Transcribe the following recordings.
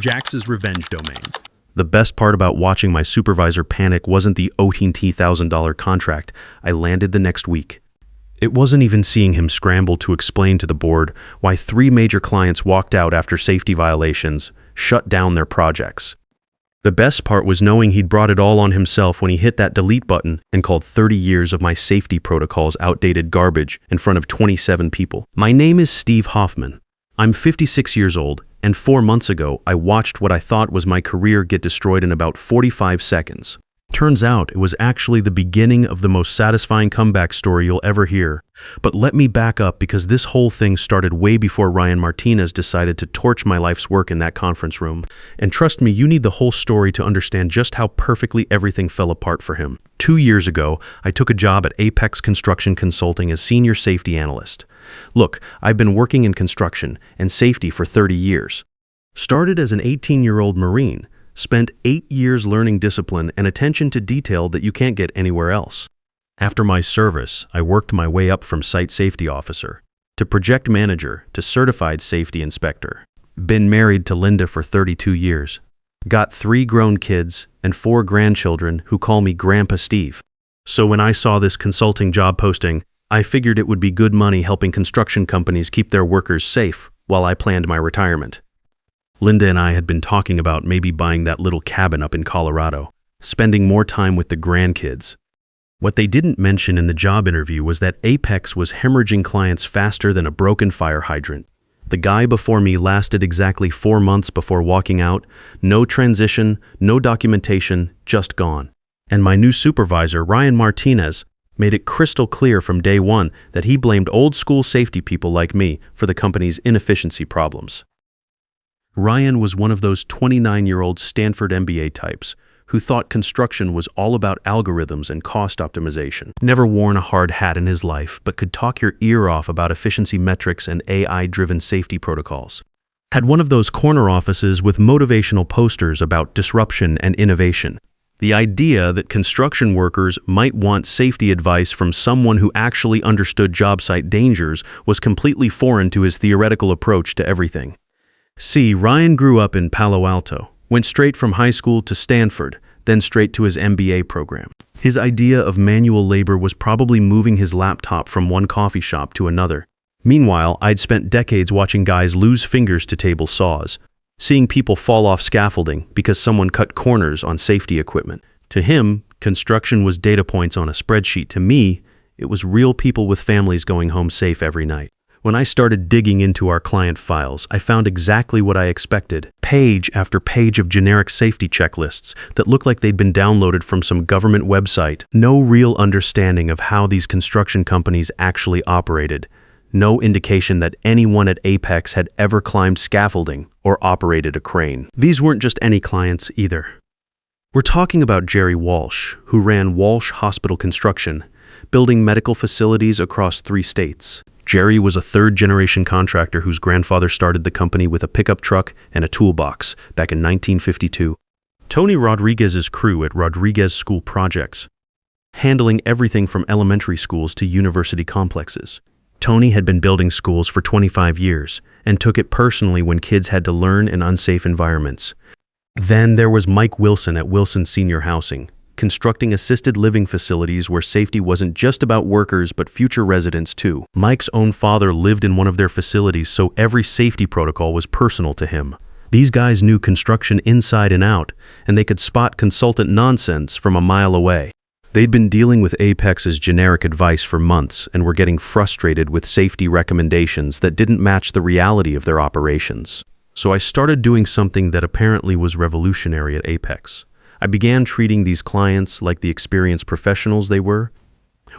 Jax's revenge domain. The best part about watching my supervisor panic wasn't the $18,000 contract I landed the next week. It wasn't even seeing him scramble to explain to the board why 3 major clients walked out after safety violations, shut down their projects. The best part was knowing he'd brought it all on himself when he hit that delete button and called 30 years of my safety protocols outdated garbage in front of 27 people. My name is Steve Hoffman. I'm 56 years old, and 4 months ago, I watched what I thought was my career get destroyed in about 45 seconds. Turns out it was actually the beginning of the most satisfying comeback story you'll ever hear. But let me back up, because this whole thing started way before Ryan Martinez decided to torch my life's work in that conference room. And trust me, you need the whole story to understand just how perfectly everything fell apart for him. 2 years ago, I took a job at Apex Construction Consulting as senior safety analyst. Look, I've been working in construction and safety for 30 years. Started as an 18-year-old Marine, spent 8 years learning discipline and attention to detail that you can't get anywhere else. After my service, I worked my way up from site safety officer to project manager to certified safety inspector. Been married to Linda for 32 years. Got 3 grown kids and 4 grandchildren who call me Grandpa Steve. So when I saw this consulting job posting, I figured it would be good money helping construction companies keep their workers safe while I planned my retirement. Linda and I had been talking about maybe buying that little cabin up in Colorado, spending more time with the grandkids. What they didn't mention in the job interview was that Apex was hemorrhaging clients faster than a broken fire hydrant. The guy before me lasted exactly 4 months before walking out, no transition, no documentation, just gone. And my new supervisor, Ryan Martinez, made it crystal clear from day one that he blamed old school safety people like me for the company's inefficiency problems. Ryan was one of those 29-year-old Stanford MBA types who thought construction was all about algorithms and cost optimization. Never worn a hard hat in his life, but could talk your ear off about efficiency metrics and AI-driven safety protocols. Had one of those corner offices with motivational posters about disruption and innovation. The idea that construction workers might want safety advice from someone who actually understood job site dangers was completely foreign to his theoretical approach to everything. See, Ryan grew up in Palo Alto, went straight from high school to Stanford, then straight to his MBA program. His idea of manual labor was probably moving his laptop from one coffee shop to another. Meanwhile, I'd spent decades watching guys lose fingers to table saws, seeing people fall off scaffolding because someone cut corners on safety equipment. To him, construction was data points on a spreadsheet. To me, it was real people with families going home safe every night. When I started digging into our client files, I found exactly what I expected. Page after page of generic safety checklists that looked like they'd been downloaded from some government website. No real understanding of how these construction companies actually operated. No indication that anyone at Apex had ever climbed scaffolding or operated a crane. These weren't just any clients either. We're talking about Jerry Walsh, who ran Walsh Hospital Construction, building medical facilities across 3 states. Jerry was a 3rd-generation contractor whose grandfather started the company with a pickup truck and a toolbox back in 1952. Tony Rodriguez's crew at Rodriguez School Projects, handling everything from elementary schools to university complexes. Tony had been building schools for 25 years and took it personally when kids had to learn in unsafe environments. Then there was Mike Wilson at Wilson Senior Housing, constructing assisted living facilities where safety wasn't just about workers but future residents too. Mike's own father lived in one of their facilities, so every safety protocol was personal to him. These guys knew construction inside and out, and they could spot consultant nonsense from a mile away. They'd been dealing with Apex's generic advice for months and were getting frustrated with safety recommendations that didn't match the reality of their operations. So I started doing something that apparently was revolutionary at Apex. I began treating these clients like the experienced professionals they were.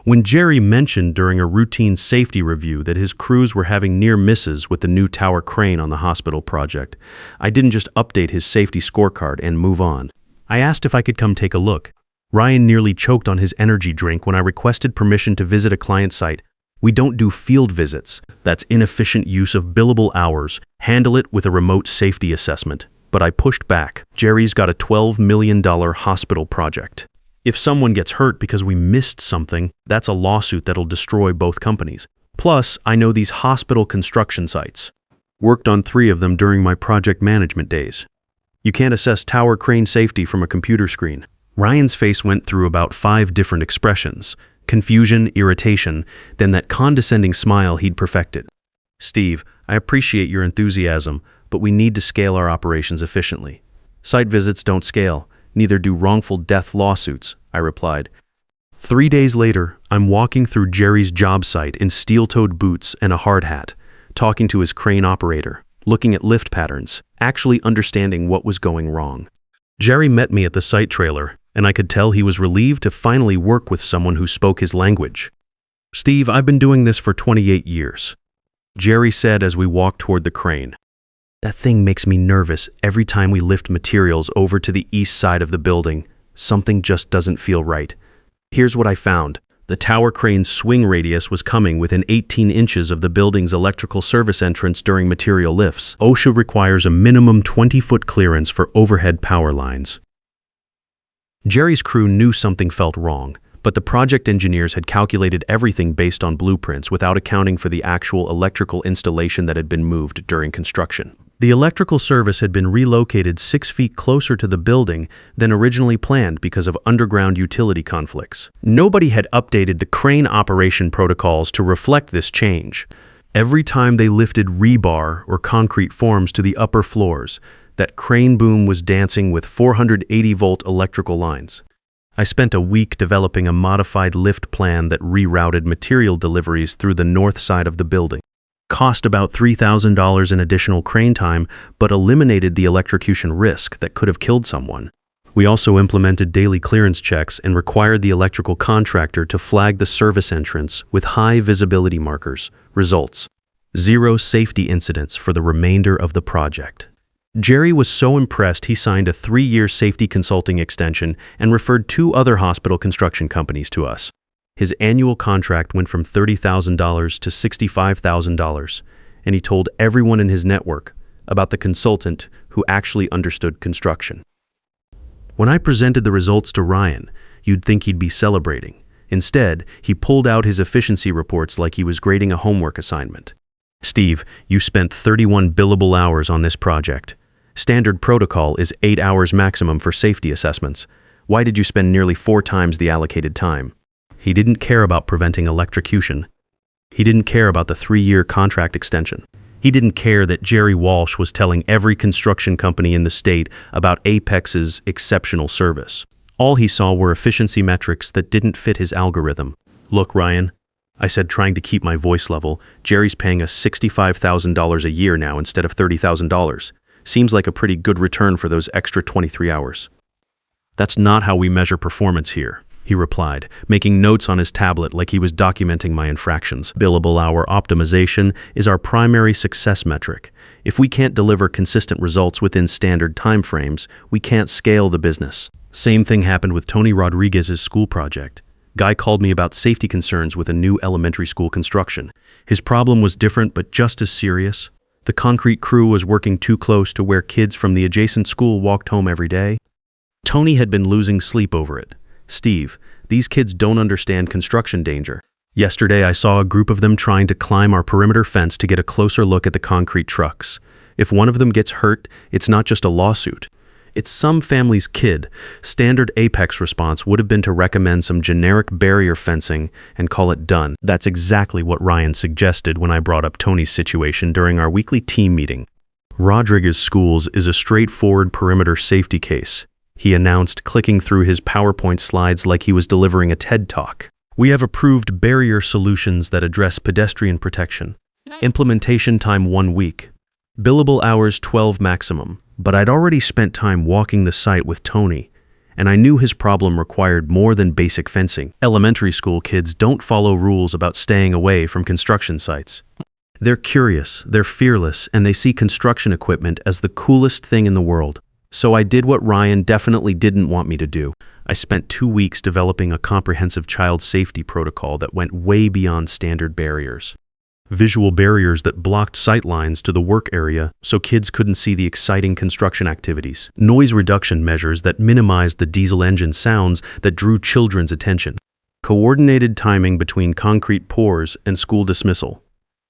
When Jerry mentioned during a routine safety review that his crews were having near misses with the new tower crane on the hospital project, I didn't just update his safety scorecard and move on. I asked if I could come take a look. Ryan nearly choked on his energy drink when I requested permission to visit a client site. We don't do field visits. That's inefficient use of billable hours. Handle it with a remote safety assessment. But I pushed back. Jerry's got a $12 million hospital project. If someone gets hurt because we missed something, that's a lawsuit that'll destroy both companies. Plus, I know these hospital construction sites. Worked on 3 of them during my project management days. You can't assess tower crane safety from a computer screen. Ryan's face went through about 5 different expressions: confusion, irritation, then that condescending smile he'd perfected. Steve, I appreciate your enthusiasm, but we need to scale our operations efficiently. Site visits don't scale, neither do wrongful death lawsuits, I replied. 3 days later, I'm walking through Jerry's job site in steel-toed boots and a hard hat, talking to his crane operator, looking at lift patterns, actually understanding what was going wrong. Jerry met me at the site trailer, and I could tell he was relieved to finally work with someone who spoke his language. Steve, I've been doing this for 28 years. Jerry said as we walked toward the crane. That thing makes me nervous every time we lift materials over to the east side of the building. Something just doesn't feel right. Here's what I found. The tower crane's swing radius was coming within 18 inches of the building's electrical service entrance during material lifts. OSHA requires a minimum 20-foot clearance for overhead power lines. Jerry's crew knew something felt wrong, but the project engineers had calculated everything based on blueprints without accounting for the actual electrical installation that had been moved during construction. The electrical service had been relocated 6 feet closer to the building than originally planned because of underground utility conflicts. Nobody had updated the crane operation protocols to reflect this change. Every time they lifted rebar or concrete forms to the upper floors, that crane boom was dancing with 480-volt electrical lines. I spent a week developing a modified lift plan that rerouted material deliveries through the north side of the building. Cost about $3,000 in additional crane time, but eliminated the electrocution risk that could have killed someone. We also implemented daily clearance checks and required the electrical contractor to flag the service entrance with high visibility markers. Results: 0 safety incidents for the remainder of the project. Jerry was so impressed he signed a 3-year safety consulting extension and referred 2 other hospital construction companies to us. His annual contract went from $30,000 to $65,000, and he told everyone in his network about the consultant who actually understood construction. When I presented the results to Ryan, you'd think he'd be celebrating. Instead, he pulled out his efficiency reports like he was grading a homework assignment. Steve, you spent 31 billable hours on this project. Standard protocol is 8 hours maximum for safety assessments. Why did you spend nearly 4 times the allocated time? He didn't care about preventing electrocution. He didn't care about the 3-year contract extension. He didn't care that Jerry Walsh was telling every construction company in the state about Apex's exceptional service. All he saw were efficiency metrics that didn't fit his algorithm. Look, Ryan, I said, trying to keep my voice level, Jerry's paying us $65,000 a year now instead of $30,000. Seems like a pretty good return for those extra 23 hours. That's not how we measure performance here, he replied, making notes on his tablet like he was documenting my infractions. Billable hour optimization is our primary success metric. If we can't deliver consistent results within standard timeframes, we can't scale the business. Same thing happened with Tony Rodriguez's school project. Guy called me about safety concerns with a new elementary school construction. His problem was different but just as serious. The concrete crew was working too close to where kids from the adjacent school walked home every day. Tony had been losing sleep over it. Steve, these kids don't understand construction danger. Yesterday I saw a group of them trying to climb our perimeter fence to get a closer look at the concrete trucks. If one of them gets hurt, it's not just a lawsuit. It's some family's kid. Standard Apex response would have been to recommend some generic barrier fencing and call it done. That's exactly what Ryan suggested when I brought up Tony's situation during our weekly team meeting. Rodriguez Schools is a straightforward perimeter safety case, he announced, clicking through his PowerPoint slides like he was delivering a TED Talk. We have approved barrier solutions that address pedestrian protection. Implementation time 1 week. Billable hours 12 maximum. But I'd already spent time walking the site with Tony, and I knew his problem required more than basic fencing. Elementary school kids don't follow rules about staying away from construction sites. They're curious, they're fearless, and they see construction equipment as the coolest thing in the world. So I did what Ryan definitely didn't want me to do. I spent 2 weeks developing a comprehensive child safety protocol that went way beyond standard barriers. Visual barriers that blocked sight lines to the work area so kids couldn't see the exciting construction activities. Noise reduction measures that minimized the diesel engine sounds that drew children's attention. Coordinated timing between concrete pours and school dismissal.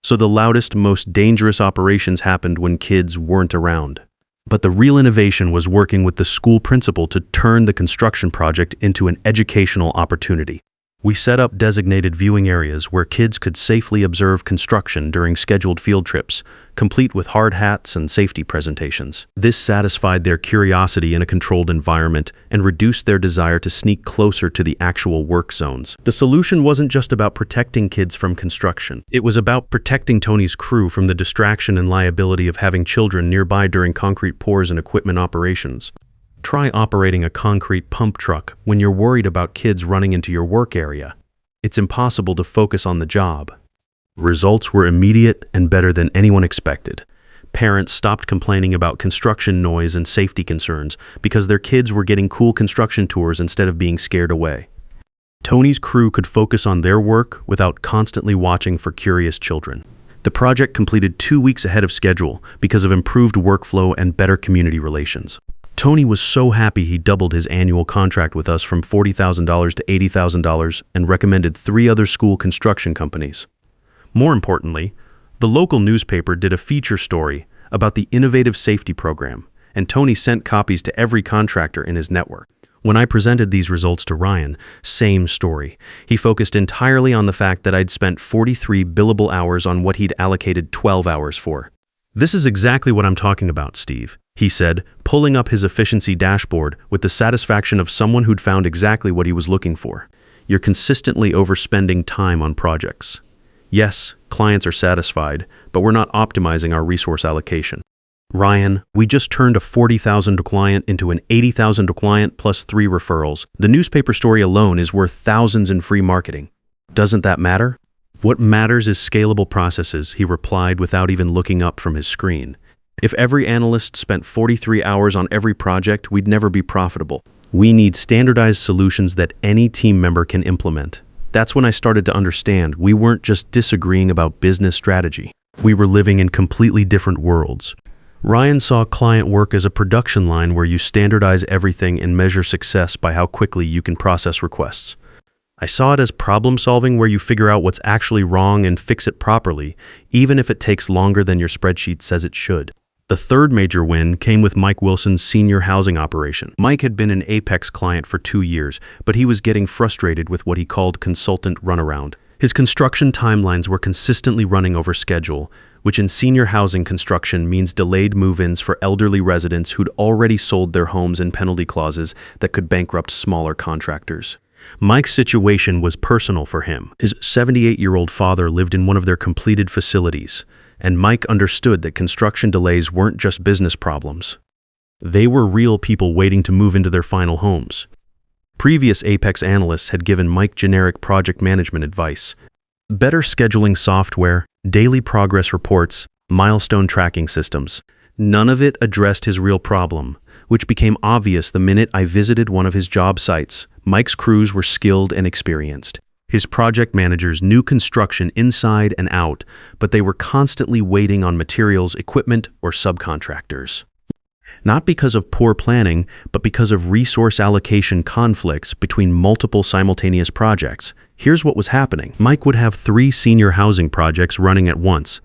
So the loudest, most dangerous operations happened when kids weren't around. But the real innovation was working with the school principal to turn the construction project into an educational opportunity. We set up designated viewing areas where kids could safely observe construction during scheduled field trips, complete with hard hats and safety presentations. This satisfied their curiosity in a controlled environment and reduced their desire to sneak closer to the actual work zones. The solution wasn't just about protecting kids from construction. It was about protecting Tony's crew from the distraction and liability of having children nearby during concrete pours and equipment operations. Try operating a concrete pump truck when you're worried about kids running into your work area. It's impossible to focus on the job. Results were immediate and better than anyone expected. Parents stopped complaining about construction noise and safety concerns because their kids were getting cool construction tours instead of being scared away. Tony's crew could focus on their work without constantly watching for curious children. The project completed 2 weeks ahead of schedule because of improved workflow and better community relations. Tony was so happy he doubled his annual contract with us from $40,000 to $80,000 and recommended 3 other school construction companies. More importantly, the local newspaper did a feature story about the innovative safety program, and Tony sent copies to every contractor in his network. When I presented these results to Ryan, same story. He focused entirely on the fact that I'd spent 43 billable hours on what he'd allocated 12 hours for. "This is exactly what I'm talking about, Steve," he said, pulling up his efficiency dashboard with the satisfaction of someone who'd found exactly what he was looking for. "You're consistently overspending time on projects. Yes, clients are satisfied, but we're not optimizing our resource allocation. Ryan, we just turned a $40,000 client into an $80,000 client plus 3 referrals. The newspaper story alone is worth thousands in free marketing. Doesn't that matter?" "What matters is scalable processes," he replied without even looking up from his screen. "If every analyst spent 43 hours on every project, we'd never be profitable. We need standardized solutions that any team member can implement." That's when I started to understand we weren't just disagreeing about business strategy. We were living in completely different worlds. Ryan saw client work as a production line where you standardize everything and measure success by how quickly you can process requests. I saw it as problem solving where you figure out what's actually wrong and fix it properly, even if it takes longer than your spreadsheet says it should. The third major win came with Mike Wilson's senior housing operation. Mike had been an Apex client for 2 years, but he was getting frustrated with what he called consultant runaround. His construction timelines were consistently running over schedule, which in senior housing construction means delayed move-ins for elderly residents who'd already sold their homes and penalty clauses that could bankrupt smaller contractors. Mike's situation was personal for him. His 78-year-old father lived in one of their completed facilities, and Mike understood that construction delays weren't just business problems. They were real people waiting to move into their final homes. Previous Apex analysts had given Mike generic project management advice: better scheduling software, daily progress reports, milestone tracking systems. None of it addressed his real problem, which became obvious the minute I visited one of his job sites. Mike's crews were skilled and experienced. His project managers knew construction inside and out, but they were constantly waiting on materials, equipment, or subcontractors. Not because of poor planning, but because of resource allocation conflicts between multiple simultaneous projects. Here's what was happening. Mike would have 3 senior housing projects running at once.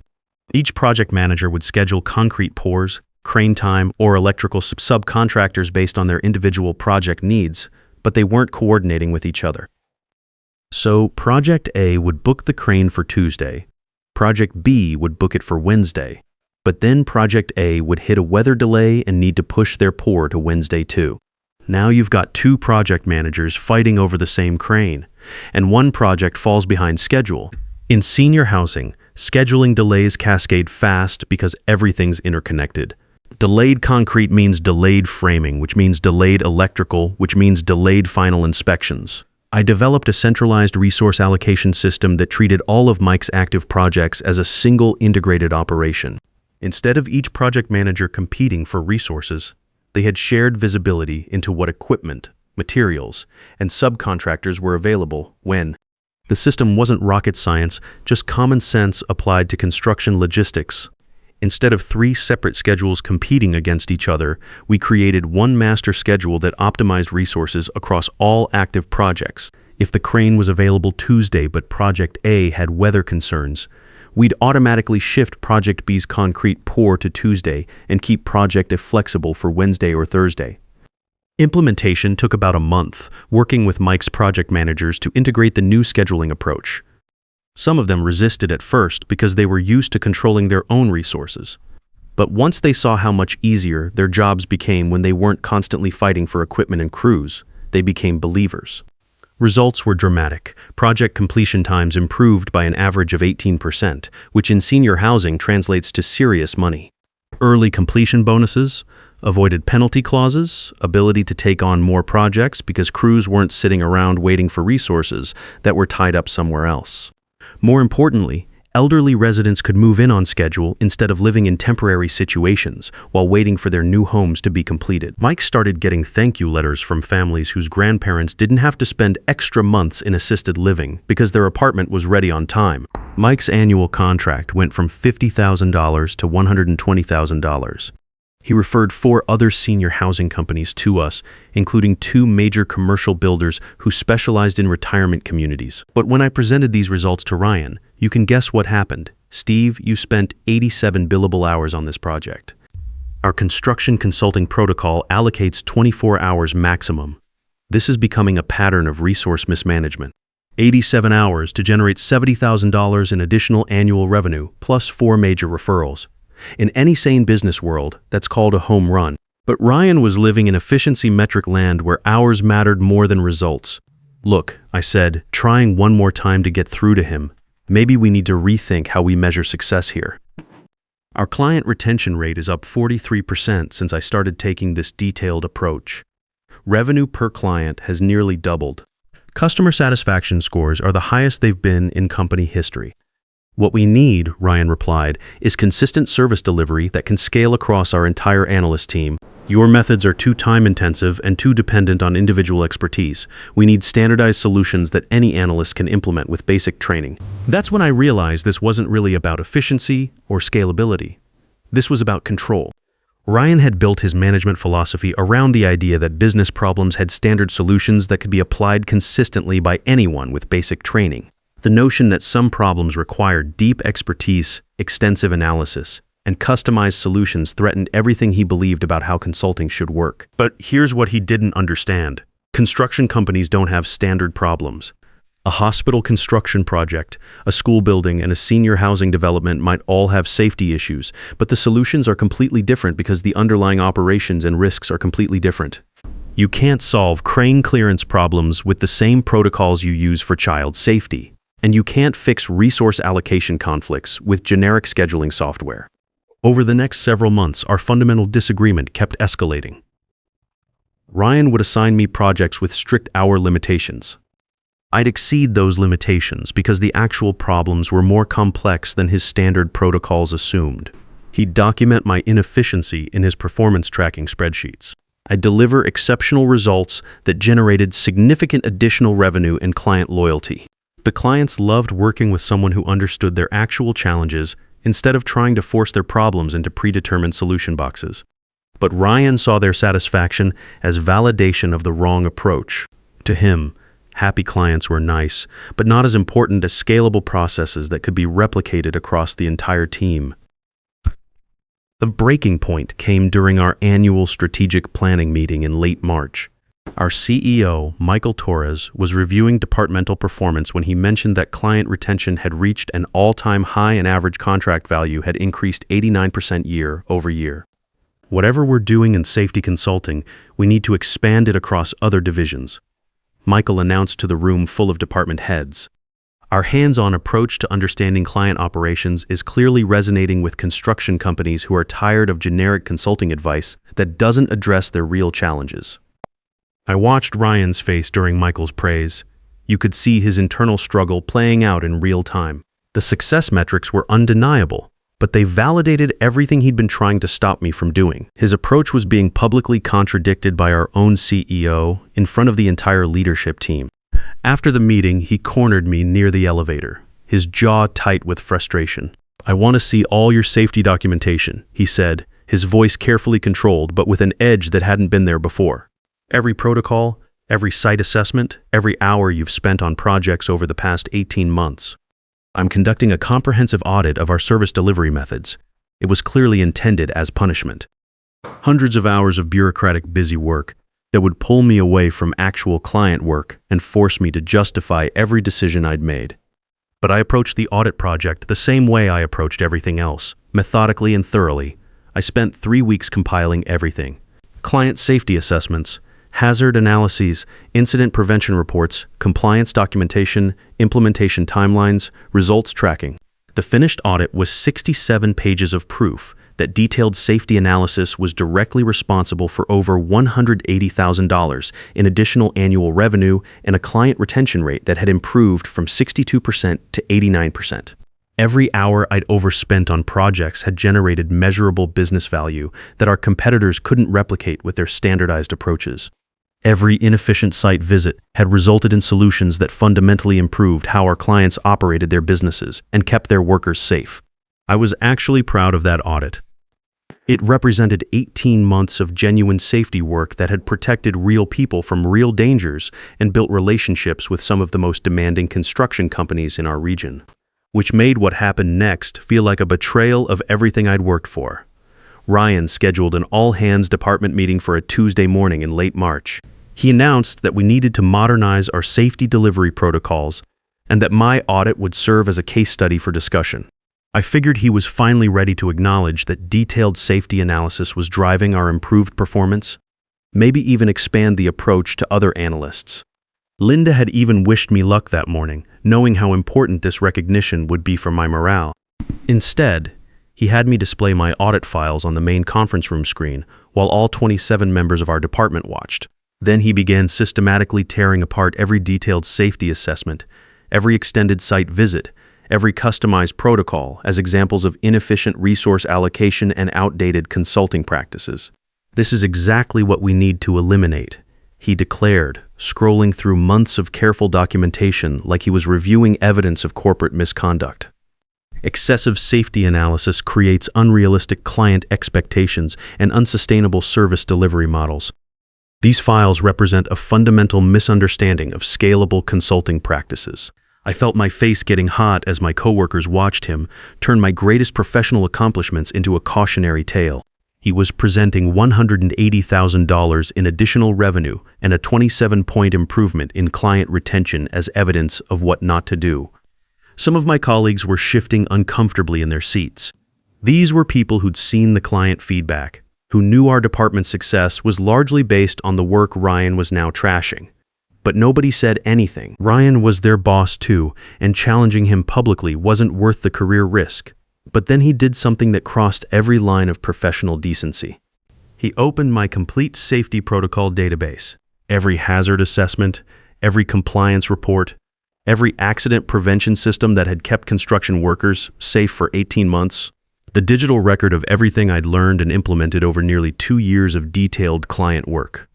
Each project manager would schedule concrete pours, crane time, or electrical subcontractors based on their individual project needs, but they weren't coordinating with each other. So Project A would book the crane for Tuesday, Project B would book it for Wednesday, but then Project A would hit a weather delay and need to push their pour to Wednesday too. Now you've got 2 project managers fighting over the same crane, and one project falls behind schedule. In senior housing, scheduling delays cascade fast because everything's interconnected. Delayed concrete means delayed framing, which means delayed electrical, which means delayed final inspections. I developed a centralized resource allocation system that treated all of Mike's active projects as a single integrated operation. Instead of each project manager competing for resources, they had shared visibility into what equipment, materials, and subcontractors were available when. The system wasn't rocket science, just common sense applied to construction logistics. Instead of 3 separate schedules competing against each other, we created one master schedule that optimized resources across all active projects. If the crane was available Tuesday but Project A had weather concerns, We'd automatically shift Project B's concrete pour to Tuesday and keep Project F flexible for Wednesday or Thursday. Implementation took about a month, working with Mike's project managers to integrate the new scheduling approach. Some of them resisted at first because they were used to controlling their own resources. But once they saw how much easier their jobs became when they weren't constantly fighting for equipment and crews, they became believers. Results were dramatic. Project completion times improved by an average of 18%, which in senior housing translates to serious money. Early completion bonuses, avoided penalty clauses, ability to take on more projects because crews weren't sitting around waiting for resources that were tied up somewhere else. More importantly, elderly residents could move in on schedule instead of living in temporary situations while waiting for their new homes to be completed. Mike started getting thank you letters from families whose grandparents didn't have to spend extra months in assisted living because their apartment was ready on time. Mike's annual contract went from $50,000 to $120,000. He referred 4 other senior housing companies to us, including 2 major commercial builders who specialized in retirement communities. But when I presented these results to Ryan, you can guess what happened. Steve, you spent 87 billable hours on this project. Our construction consulting protocol allocates 24 hours maximum. This is becoming a pattern of resource mismanagement. 87 hours to generate $70,000 in additional annual revenue, plus 4 major referrals. In any sane business world, that's called a home run. But Ryan was living in efficiency metric land where hours mattered more than results. Look, I said, trying one more time to get through to him. Maybe we need to rethink how we measure success here. Our client retention rate is up 43% since I started taking this detailed approach. Revenue per client has nearly doubled. Customer satisfaction scores are the highest they've been in company history. What we need, Ryan replied, is consistent service delivery that can scale across our entire analyst team. Your methods are too time-intensive and too dependent on individual expertise. We need standardized solutions that any analyst can implement with basic training. That's when I realized this wasn't really about efficiency or scalability. This was about control. Ryan had built his management philosophy around the idea that business problems had standard solutions that could be applied consistently by anyone with basic training. The notion that some problems required deep expertise, extensive analysis, and customized solutions threatened everything he believed about how consulting should work. But here's what he didn't understand. Construction companies don't have standard problems. A hospital construction project, a school building, and a senior housing development might all have safety issues, but the solutions are completely different because the underlying operations and risks are completely different. You can't solve crane clearance problems with the same protocols you use for child safety. And you can't fix resource allocation conflicts with generic scheduling software. Over the next several months, our fundamental disagreement kept escalating. Ryan would assign me projects with strict hour limitations. I'd exceed those limitations because the actual problems were more complex than his standard protocols assumed. He'd document my inefficiency in his performance tracking spreadsheets. I'd deliver exceptional results that generated significant additional revenue and client loyalty. The clients loved working with someone who understood their actual challenges instead of trying to force their problems into predetermined solution boxes. But Ryan saw their satisfaction as validation of the wrong approach. To him, happy clients were nice, but not as important as scalable processes that could be replicated across the entire team. The breaking point came during our annual strategic planning meeting in late March. Our CEO, Michael Torres, was reviewing departmental performance when he mentioned that client retention had reached an all-time high and average contract value had increased 89% year over year. Whatever we're doing in safety consulting, we need to expand it across other divisions. Michael announced to the room full of department heads. Our hands-on approach to understanding client operations is clearly resonating with construction companies who are tired of generic consulting advice that doesn't address their real challenges. I watched Ryan's face during Michael's praise. You could see his internal struggle playing out in real time. The success metrics were undeniable, but they validated everything he'd been trying to stop me from doing. His approach was being publicly contradicted by our own CEO in front of the entire leadership team. After the meeting, he cornered me near the elevator, his jaw tight with frustration. "I want to see all your safety documentation," he said, his voice carefully controlled but with an edge that hadn't been there before. "Every protocol, every site assessment, every hour you've spent on projects over the past 18 months. I'm conducting a comprehensive audit of our service delivery methods. It was clearly intended as punishment. Hundreds of hours of bureaucratic busy work that would pull me away from actual client work and force me to justify every decision I'd made. But I approached the audit project the same way I approached everything else, methodically and thoroughly. I spent 3 weeks compiling everything: client safety assessments, hazard analyses, incident prevention reports, compliance documentation, implementation timelines, results tracking. The finished audit was 67 pages of proof that detailed safety analysis was directly responsible for over $180,000 in additional annual revenue and a client retention rate that had improved from 62% to 89%. Every hour I'd overspent on projects had generated measurable business value that our competitors couldn't replicate with their standardized approaches. Every inefficient site visit had resulted in solutions that fundamentally improved how our clients operated their businesses and kept their workers safe. I was actually proud of that audit. It represented 18 months of genuine safety work that had protected real people from real dangers and built relationships with some of the most demanding construction companies in our region, which made what happened next feel like a betrayal of everything I'd worked for. Ryan scheduled an all-hands department meeting for a Tuesday morning in late March. He announced that we needed to modernize our safety delivery protocols and that my audit would serve as a case study for discussion. I figured he was finally ready to acknowledge that detailed safety analysis was driving our improved performance, maybe even expand the approach to other analysts. Linda had even wished me luck that morning, knowing how important this recognition would be for my morale. Instead, he had me display my audit files on the main conference room screen while all 27 members of our department watched. Then he began systematically tearing apart every detailed safety assessment, every extended site visit, every customized protocol as examples of inefficient resource allocation and outdated consulting practices. "This is exactly what we need to eliminate," he declared, scrolling through months of careful documentation like he was reviewing evidence of corporate misconduct. Excessive safety analysis creates unrealistic client expectations and unsustainable service delivery models. These files represent a fundamental misunderstanding of scalable consulting practices. I felt my face getting hot as my coworkers watched him turn my greatest professional accomplishments into a cautionary tale. He was presenting $180,000 in additional revenue and a 27-point improvement in client retention as evidence of what not to do. Some of my colleagues were shifting uncomfortably in their seats. These were people who'd seen the client feedback, who knew our department's success was largely based on the work Ryan was now trashing. But nobody said anything. Ryan was their boss too, and challenging him publicly wasn't worth the career risk. But then he did something that crossed every line of professional decency. He opened my complete safety protocol database, every hazard assessment, every compliance report, every accident prevention system that had kept construction workers safe for 18 months, the digital record of everything I'd learned and implemented over nearly 2 years of detailed client work.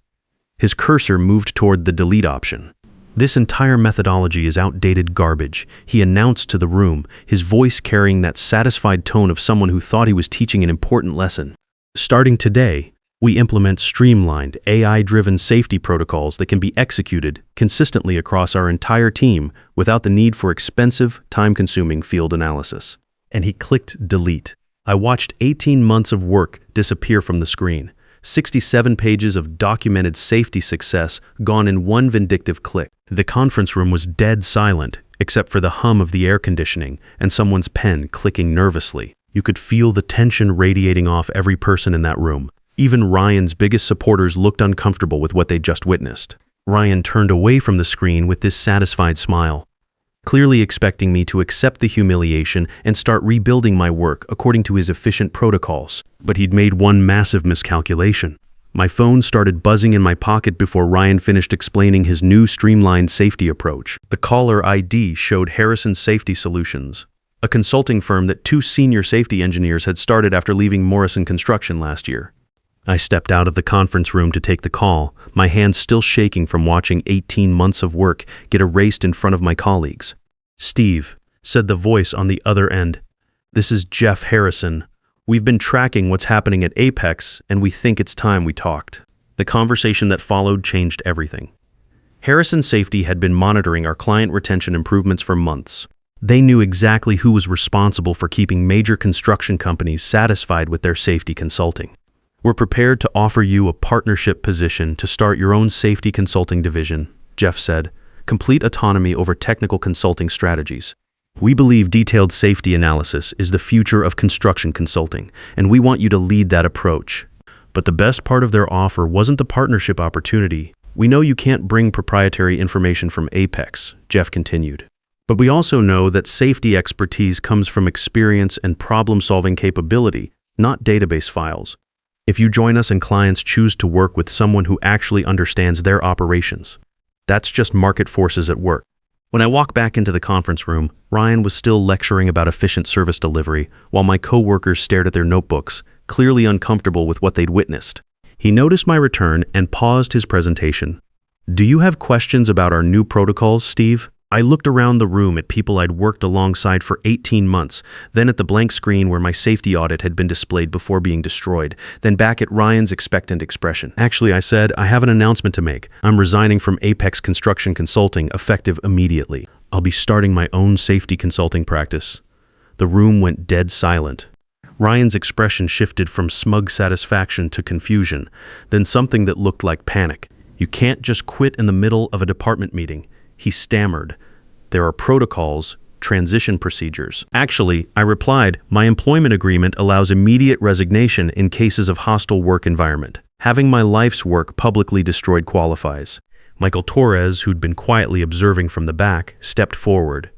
His cursor moved toward the delete option. "This entire methodology is outdated garbage," he announced to the room, his voice carrying that satisfied tone of someone who thought he was teaching an important lesson. "Starting today, we implement streamlined, AI-driven safety protocols that can be executed consistently across our entire team without the need for expensive, time-consuming field analysis." And he clicked delete. I watched 18 months of work disappear from the screen. 67 pages of documented safety success gone in one vindictive click. The conference room was dead silent, except for the hum of the air conditioning and someone's pen clicking nervously. You could feel the tension radiating off every person in that room. Even Ryan's biggest supporters looked uncomfortable with what they'd just witnessed. Ryan turned away from the screen with this satisfied smile, clearly expecting me to accept the humiliation and start rebuilding my work according to his efficient protocols. But he'd made one massive miscalculation. My phone started buzzing in my pocket before Ryan finished explaining his new streamlined safety approach. The caller ID showed Harrison Safety Solutions, a consulting firm that 2 senior safety engineers had started after leaving Morrison Construction last year. I stepped out of the conference room to take the call, my hands still shaking from watching 18 months of work get erased in front of my colleagues. "Steve," said the voice on the other end, "this is Jeff Harrison. We've been tracking what's happening at Apex, and we think it's time we talked." The conversation that followed changed everything. Harrison Safety had been monitoring our client retention improvements for months. They knew exactly who was responsible for keeping major construction companies satisfied with their safety consulting. "We're prepared to offer you a partnership position to start your own safety consulting division," Jeff said. "Complete autonomy over technical consulting strategies. We believe detailed safety analysis is the future of construction consulting, and we want you to lead that approach." But the best part of their offer wasn't the partnership opportunity. "We know you can't bring proprietary information from Apex," Jeff continued. "But we also know that safety expertise comes from experience and problem-solving capability, not database files. If you join us and clients choose to work with someone who actually understands their operations, that's just market forces at work." When I walked back into the conference room, Ryan was still lecturing about efficient service delivery, while my coworkers stared at their notebooks, clearly uncomfortable with what they'd witnessed. He noticed my return and paused his presentation. "Do you have questions about our new protocols, Steve?" I looked around the room at people I'd worked alongside for 18 months, then at the blank screen where my safety audit had been displayed before being destroyed, then back at Ryan's expectant expression. "Actually," I said, "I have an announcement to make. I'm resigning from Apex Construction Consulting, effective immediately. I'll be starting my own safety consulting practice." The room went dead silent. Ryan's expression shifted from smug satisfaction to confusion, then something that looked like panic. "You can't just quit in the middle of a department meeting," he stammered. "There are protocols, transition procedures." "Actually," I replied, "my employment agreement allows immediate resignation in cases of hostile work environment. Having my life's work publicly destroyed qualifies." Michael Torres, who'd been quietly observing from the back, stepped forward.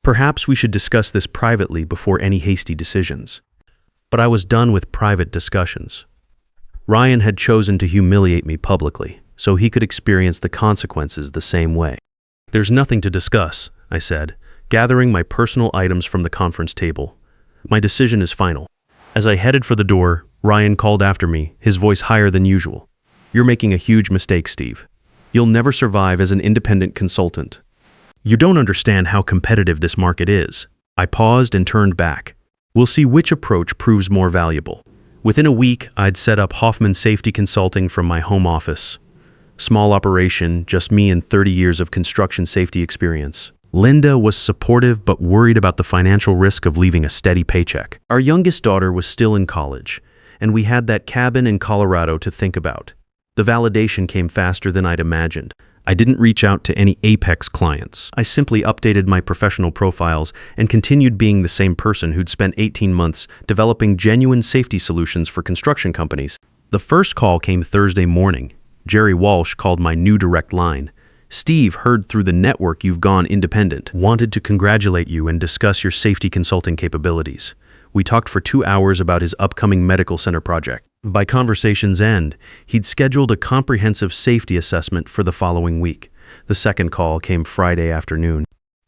"Perhaps we should discuss this privately before any hasty decisions." But I was done with private discussions. Ryan had chosen to humiliate me publicly, so he could experience the consequences the same way. "There's nothing to discuss," I said, gathering my personal items from the conference table. "My decision is final." As I headed for the door, Ryan called after me, his voice higher than usual. "You're making a huge mistake, Steve. You'll never survive as an independent consultant. You don't understand how competitive this market is." I paused and turned back. "We'll see which approach proves more valuable." Within a week, I'd set up Hoffman Safety Consulting from my home office. Small operation, just me and 30 years of construction safety experience. Linda was supportive but worried about the financial risk of leaving a steady paycheck. Our youngest daughter was still in college, and we had that cabin in Colorado to think about. The validation came faster than I'd imagined. I didn't reach out to any Apex clients. I simply updated my professional profiles and continued being the same person who'd spent 18 months developing genuine safety solutions for construction companies. The first call came Thursday morning. Jerry Walsh called my new direct line. "Steve, heard through the network you've gone independent. Wanted to congratulate you and discuss your safety consulting capabilities." We talked for 2 hours about his upcoming medical center project. By conversation's end, he'd scheduled a comprehensive safety assessment for the following week. The second call came Friday afternoon.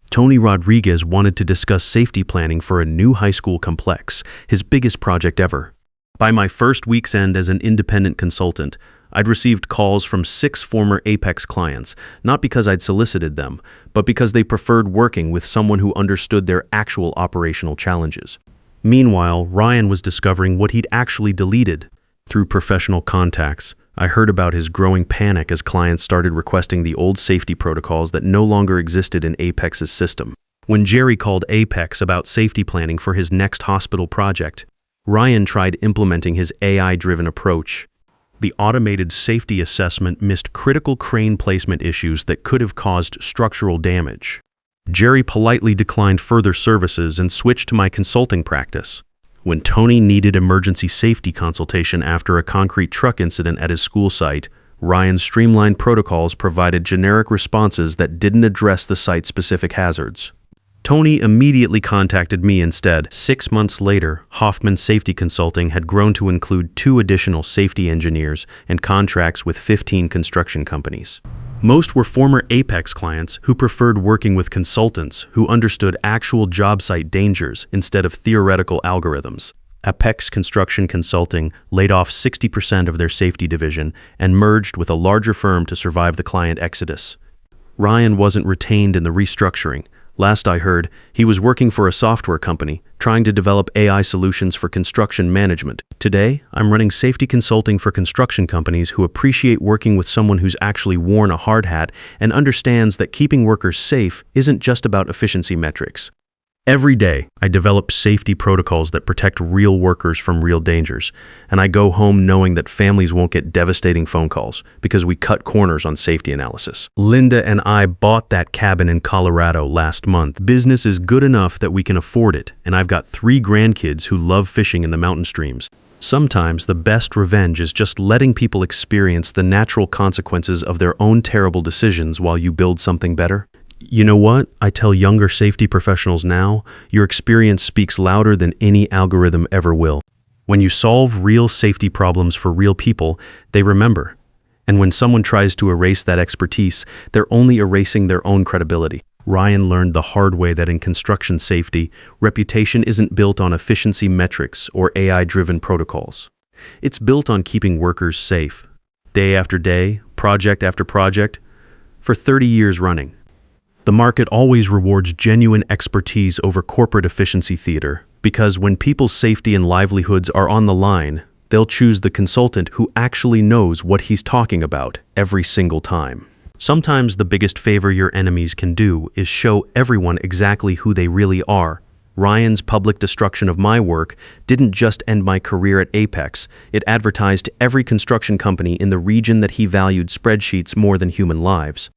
Tony Rodriguez wanted to discuss safety planning for a new high school complex, his biggest project ever. By my first week's end as an independent consultant, I'd received calls from 6 former Apex clients, not because I'd solicited them, but because they preferred working with someone who understood their actual operational challenges. Meanwhile, Ryan was discovering what he'd actually deleted. Through professional contacts, I heard about his growing panic as clients started requesting the old safety protocols that no longer existed in Apex's system. When Jerry called Apex about safety planning for his next hospital project, Ryan tried implementing his AI-driven approach. The automated safety assessment missed critical crane placement issues that could have caused structural damage. Jerry politely declined further services and switched to my consulting practice. When Tony needed emergency safety consultation after a concrete truck incident at his school site, Ryan's streamlined protocols provided generic responses that didn't address the site-specific hazards. Tony immediately contacted me instead. 6 months later, Hoffman Safety Consulting had grown to include 2 additional safety engineers and contracts with 15 construction companies. Most were former Apex clients who preferred working with consultants who understood actual job site dangers instead of theoretical algorithms. Apex Construction Consulting laid off 60% of their safety division and merged with a larger firm to survive the client exodus. Ryan wasn't retained in the restructuring. Last I heard, he was working for a software company, trying to develop AI solutions for construction management. Today, I'm running safety consulting for construction companies who appreciate working with someone who's actually worn a hard hat and understands that keeping workers safe isn't just about efficiency metrics. Every day, I develop safety protocols that protect real workers from real dangers, and I go home knowing that families won't get devastating phone calls because we cut corners on safety analysis. Linda and I bought that cabin in Colorado last month. Business is good enough that we can afford it, and I've got 3 grandkids who love fishing in the mountain streams. Sometimes the best revenge is just letting people experience the natural consequences of their own terrible decisions while you build something better. You know what? I tell younger safety professionals now, your experience speaks louder than any algorithm ever will. When you solve real safety problems for real people, they remember. And when someone tries to erase that expertise, they're only erasing their own credibility. Ryan learned the hard way that in construction safety, reputation isn't built on efficiency metrics or AI-driven protocols. It's built on keeping workers safe, day after day, project after project, for 30 years running. The market always rewards genuine expertise over corporate efficiency theater, because when people's safety and livelihoods are on the line, they'll choose the consultant who actually knows what he's talking about every single time. Sometimes the biggest favor your enemies can do is show everyone exactly who they really are. Ryan's public destruction of my work didn't just end my career at Apex, it advertised to every construction company in the region that he valued spreadsheets more than human lives.